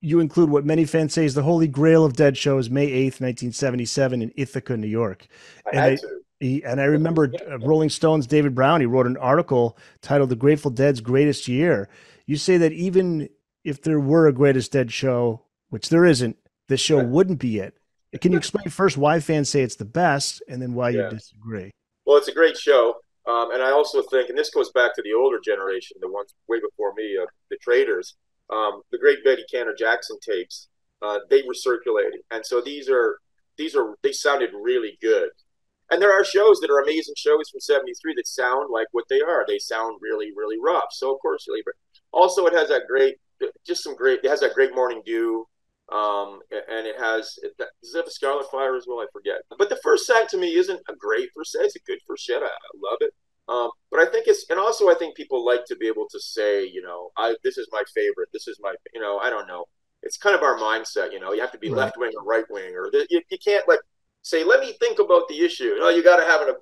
you include what many fans say is the holy grail of Dead shows, May 8th, 1977 in Ithaca, New York. I And had I, to. and I remember Rolling Stone's David Brown, he wrote an article titled The Grateful Dead's Greatest Year. You say that even if there were a Greatest Dead show, which there isn't, this show wouldn't be it. Can you explain first why fans say it's the best and then why you Yeah. disagree? Well, it's a great show. And I also think, and this goes back to the older generation, the ones way before me, the traders, the great Betty Cantor Jackson tapes, they were circulating. And so they sounded really good. And there are shows that are amazing shows from 73 that sound like what they are. They sound really, really rough. So, of course, you leave it. Also, it has that great, it has that great Morning Dew. And does it have a Scarlet Fire as well? I forget. But the first set to me isn't a great first set. It's a good first set. I love it. But I think and also I think people like to be able to say, this is my favorite. This is my, I don't know. It's kind of our mindset, you have to be Right. left wing or right wing, or you can't like say, let me think about the issue. You got to have a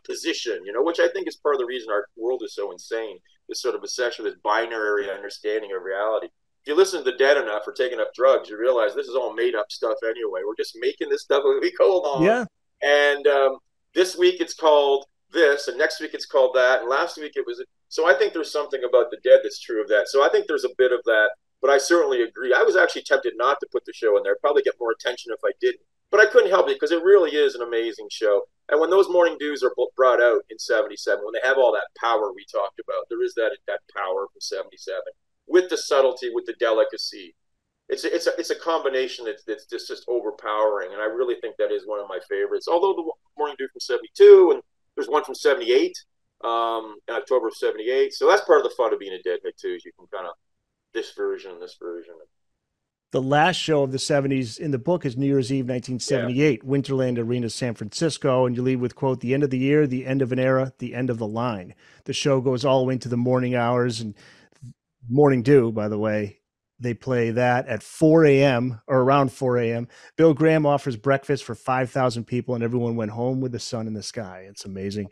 position, which I think is part of the reason our world is so insane. This sort of obsession with this binary understanding of reality. If you listen to the Dead enough or taking up drugs, you realize this is all made up stuff anyway. We're just making this stuff as we go along. Yeah. And this week it's called this, and next week it's called that, and last week it was. So I think there's something about the Dead that's true of that. So I think there's a bit of that, but I certainly agree. I was actually tempted not to put the show in there. I'd probably get more attention if I didn't, but I couldn't help it because it really is an amazing show. And when those morning dews are brought out in '77, when they have all that power we talked about, there is that power from '77 with the subtlety, with the delicacy. It's a combination that's just overpowering, and I really think that is one of my favorites. Although the Morning Dew from '72 and there's one from '78, in October of '78. So that's part of the fun of being a Deadhead too, is you can kind of this version and this version. The last show of the 70s in the book is New Year's Eve, Yeah, 1978, Winterland Arena, San Francisco. And you leave with, quote, the end of the year, the end of an era, the end of the line. The show goes all the way into the morning hours and Morning Dew, by the way. They play that at 4 a.m. or around 4 a.m. Bill Graham offers breakfast for 5,000 people, and everyone went home with the sun in the sky. It's amazing.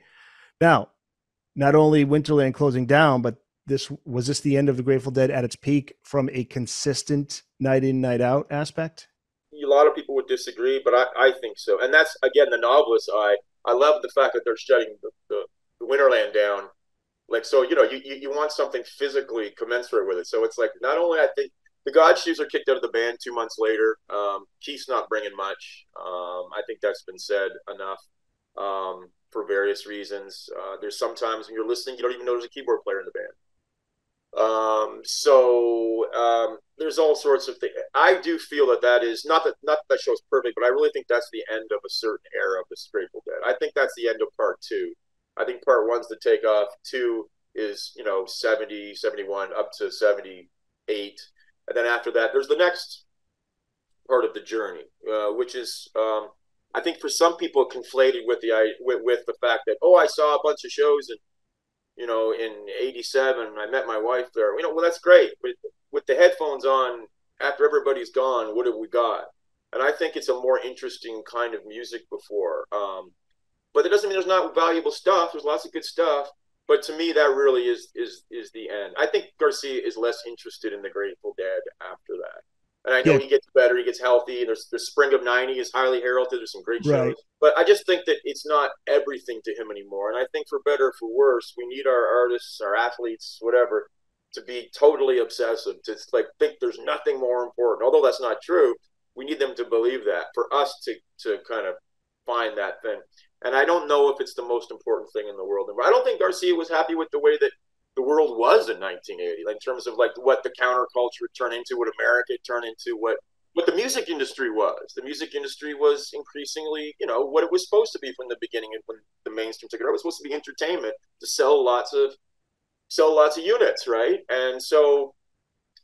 Now, not only Winterland closing down, but this the end of the Grateful Dead at its peak from a consistent night in, night out aspect? a lot of people would disagree, but I think so. And that's again the novelist eye. I love the fact that they're shutting the Winterland down. Like so, you want something physically commensurate with it. So it's like not only I think the God Shoes are kicked out of the band 2 months later. Keith's not bringing much. I think that's been said enough for various reasons. There's sometimes when you're listening, you don't even know there's a keyboard player in the band. There's all sorts of things. I do feel that is not that show's perfect, but I really think that's the end of a certain era of the Grateful Dead. I think that's the end of part two. I think part one's the takeoff. Two is 70, 71 up to 78, and then after that, there's the next part of the journey, which is I think for some people conflated with the fact that I saw a bunch of shows and in '87, I met my wife there. Well, that's great. But with the headphones on, after everybody's gone, what have we got? And I think it's a more interesting kind of music before. But it doesn't mean there's not valuable stuff. There's lots of good stuff. But to me, that really is the end. I think Garcia is less interested in the Grateful Dead after that. And I know Yeah, he gets better, he gets healthy. There's Spring of '90 is highly heralded. There's some great shows, right. but I just think that it's not everything to him anymore. And I think for better or for worse, we need our artists, our athletes, whatever, to be totally obsessive. To like think there's nothing more important. Although that's not true, we need them to believe that for us to kind of find that thing. And I don't know if it's the most important thing in the world. I don't think Garcia was happy with the way that the world was in 1980, like in terms of like what the counterculture turned into, what America turned into, what the music industry was. The music industry was increasingly, what it was supposed to be from the beginning, and when the mainstream took it over, it was supposed to be entertainment to sell lots of units, right? And so,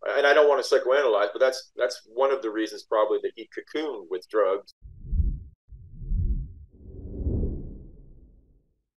and I don't want to psychoanalyze, but that's one of the reasons probably that he cocooned with drugs.